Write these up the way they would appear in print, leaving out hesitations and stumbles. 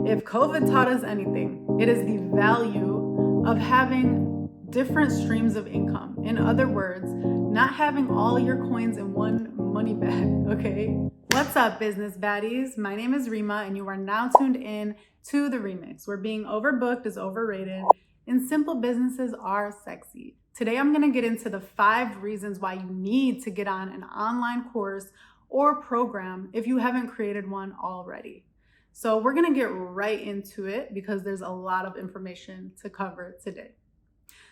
If COVID taught us anything, it is the value of having different streams of income. In other words, not having all your coins in one money bag, okay? What's up, business baddies? My name is Rima, and you are now tuned in to The Remix, where being overbooked is overrated and simple businesses are sexy. Today, I'm gonna get into the 5 reasons why you need to get on an online course or program if you haven't created one already. So we're gonna get right into it because there's a lot of information to cover today.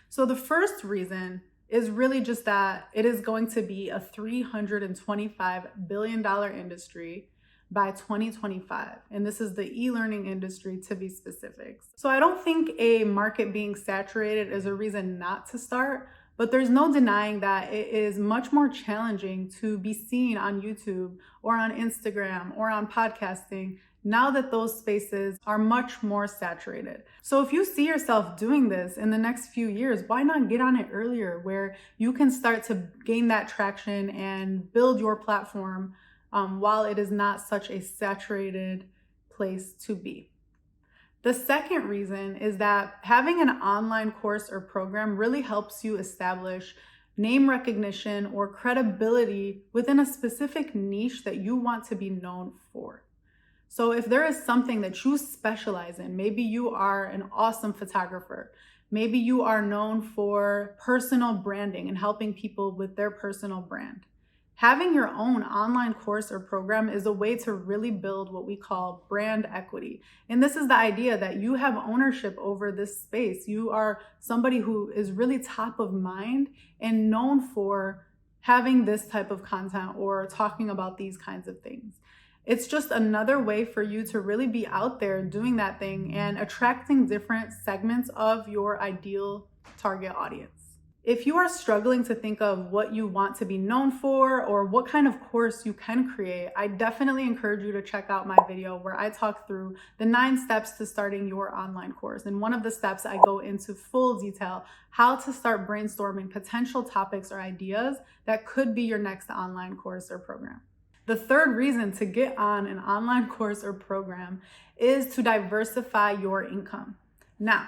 So the first reason is really just that it is going to be a $325 billion industry by 2025. And this is the e-learning industry to be specific. So I don't think a market being saturated is a reason not to start, but there's no denying that it is much more challenging to be seen on YouTube or on Instagram or on podcasting now that those spaces are much more saturated. So if you see yourself doing this in the next few years, why not get on it earlier where you can start to gain that traction and build your platform while it is not such a saturated place to be. The second reason is that having an online course or program really helps you establish name recognition or credibility within a specific niche that you want to be known for. So if there is something that you specialize in, maybe you are an awesome photographer, maybe you are known for personal branding and helping people with their personal brand. Having your own online course or program is a way to really build what we call brand equity. And this is the idea that you have ownership over this space. You are somebody who is really top of mind and known for having this type of content or talking about these kinds of things. It's just another way for you to really be out there doing that thing and attracting different segments of your ideal target audience. If you are struggling to think of what you want to be known for or what kind of course you can create, I definitely encourage you to check out my video where I talk through the 9 steps to starting your online course. And one of the steps I go into full detail how to start brainstorming potential topics or ideas that could be your next online course or program. The third reason to get on an online course or program is to diversify your income. Now,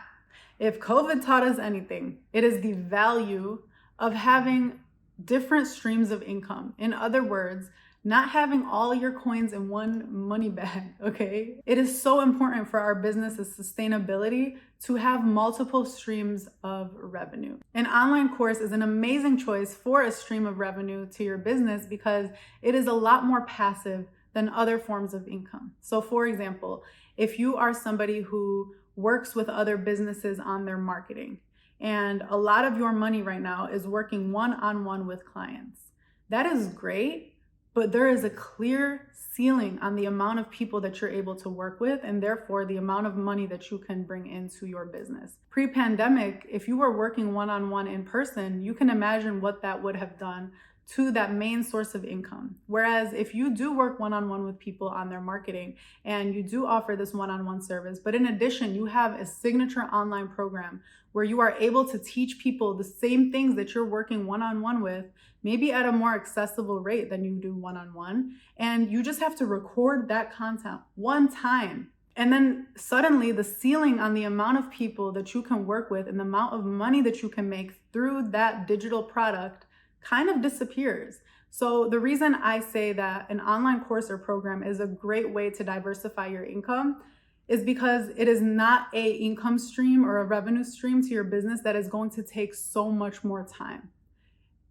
if COVID taught us anything, it is the value of having different streams of income. In other words, not having all your coins in one money bag, okay? It is so important for our business's sustainability to have multiple streams of revenue. An online course is an amazing choice for a stream of revenue to your business because it is a lot more passive than other forms of income. So for example, if you are somebody who works with other businesses on their marketing, and a lot of your money right now is working one-on-one with clients, that is great. But there is a clear ceiling on the amount of people that you're able to work with and therefore the amount of money that you can bring into your business. Pre-pandemic, if you were working one-on-one in person, you can imagine what that would have done to that main source of income. Whereas if you do work one-on-one with people on their marketing and you do offer this one-on-one service, but in addition, you have a signature online program where you are able to teach people the same things that you're working one-on-one with, maybe at a more accessible rate than you do one-on-one. And you just have to record that content one time. And then suddenly the ceiling on the amount of people that you can work with and the amount of money that you can make through that digital product kind of disappears. So the reason I say that an online course or program is a great way to diversify your income is because it is not a income stream or a revenue stream to your business that is going to take so much more time.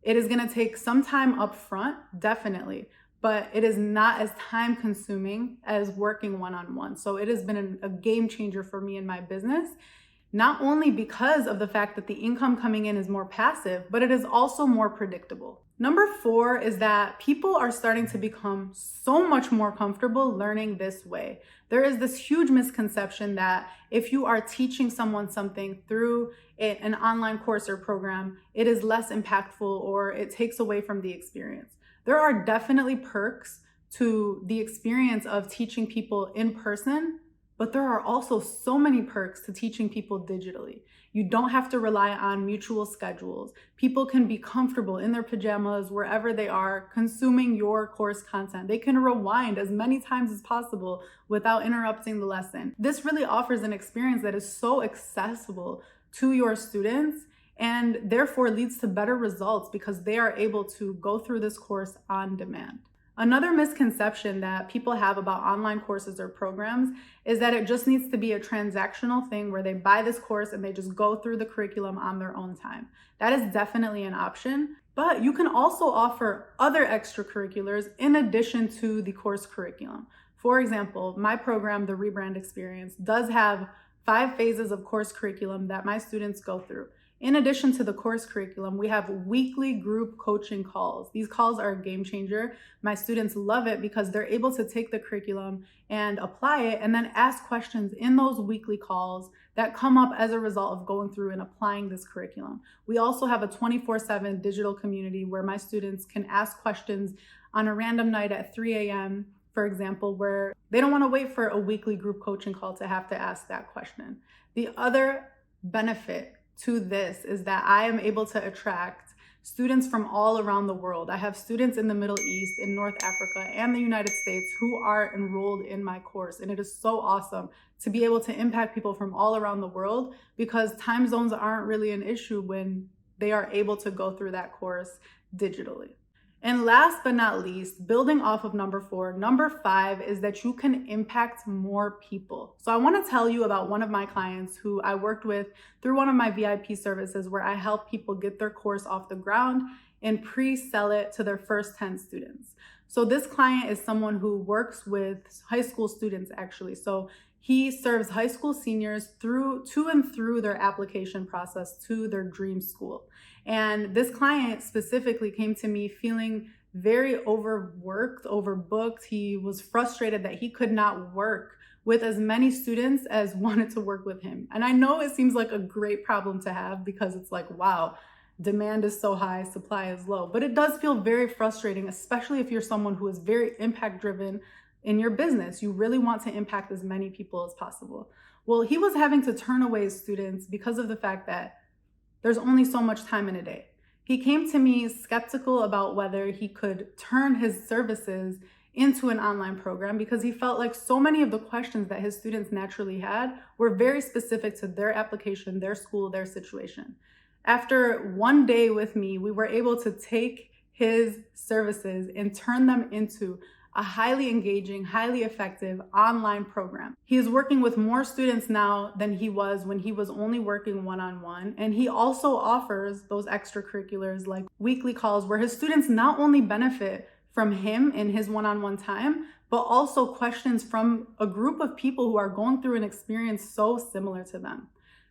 It is going to take some time up front, definitely, but it is not as time consuming as working one-on-one. So it has been a game changer for me in my business, not only because of the fact that the income coming in is more passive, but it is also more predictable. Number 4 is that people are starting to become so much more comfortable learning this way. There is this huge misconception that if you are teaching someone something through an online course or program, it is less impactful or it takes away from the experience. There are definitely perks to the experience of teaching people in person But there are also so many perks to teaching people digitally. You don't have to rely on mutual schedules. People can be comfortable in their pajamas wherever they are consuming your course content. They can rewind as many times as possible without interrupting the lesson. This really offers an experience that is so accessible to your students and therefore leads to better results because they are able to go through this course on demand. Another misconception that people have about online courses or programs is that it just needs to be a transactional thing where they buy this course and they just go through the curriculum on their own time. That is definitely an option, but you can also offer other extracurriculars in addition to the course curriculum. For example, my program, the RiBrand Experience, does have 5 phases of course curriculum that my students go through. In addition to the course curriculum, we have weekly group coaching calls. These calls are a game changer. My students love it because they're able to take the curriculum and apply it and then ask questions in those weekly calls that come up as a result of going through and applying this curriculum. We also have a 24/7 digital community where my students can ask questions on a random night at 3 a.m., for example, where they don't want to wait for a weekly group coaching call to have to ask that question. The other benefit to this is that I am able to attract students from all around the world. I have students in the Middle East, in North Africa, and the United States who are enrolled in my course. And it is so awesome to be able to impact people from all around the world because time zones aren't really an issue when they are able to go through that course digitally. And last but not least, building off of number 4, number 5 is that you can impact more people. So I want to tell you about one of my clients who I worked with through one of my VIP services where I help people get their course off the ground and pre-sell it to their first 10 students. So this client is someone who works with high school students actually. So he serves high school seniors to and through their application process to their dream school. And this client specifically came to me feeling very overworked, overbooked. He was frustrated that he could not work with as many students as wanted to work with him. And I know it seems like a great problem to have because it's like, wow, demand is so high, supply is low. But it does feel very frustrating, especially if you're someone who is very impact driven in your business. You really want to impact as many people as possible. Well, he was having to turn away students because of the fact that there's only so much time in a day. He came to me skeptical about whether he could turn his services into an online program because he felt like so many of the questions that his students naturally had were very specific to their application, their school, their situation. After one day with me, we were able to take his services and turn them into a highly engaging, highly effective online program. He is working with more students now than he was when he was only working one-on-one. And he also offers those extracurriculars like weekly calls where his students not only benefit from him in his one-on-one time, but also questions from a group of people who are going through an experience so similar to them.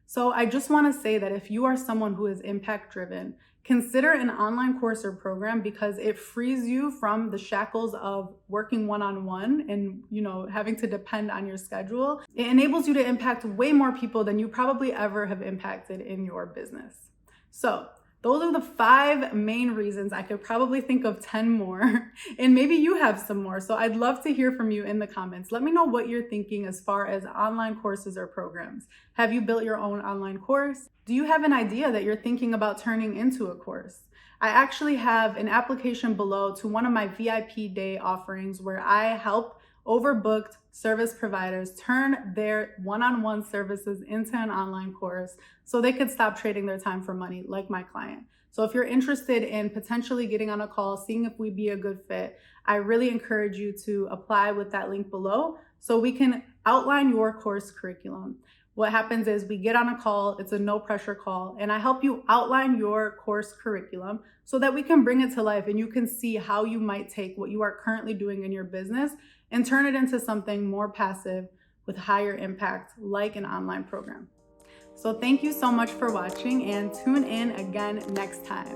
So I just want to say that if you are someone who is impact driven, consider an online course or program because it frees you from the shackles of working one-on-one and, having to depend on your schedule. It enables you to impact way more people than you probably ever have impacted in your business. So those are the 5 main reasons. I could probably think of 10 more, and maybe you have some more. So I'd love to hear from you in the comments. Let me know what you're thinking as far as online courses or programs. Have you built your own online course? Do you have an idea that you're thinking about turning into a course? I actually have an application below to one of my VIP day offerings where I help overbooked service providers turn their one-on-one services into an online course so they could stop trading their time for money like my client. So if you're interested in potentially getting on a call, seeing if we'd be a good fit, I really encourage you to apply with that link below so we can outline your course curriculum. What happens is we get on a call, it's a no pressure call, and I help you outline your course curriculum so that we can bring it to life and you can see how you might take what you are currently doing in your business and turn it into something more passive with higher impact like an online program. So thank you so much for watching and tune in again next time.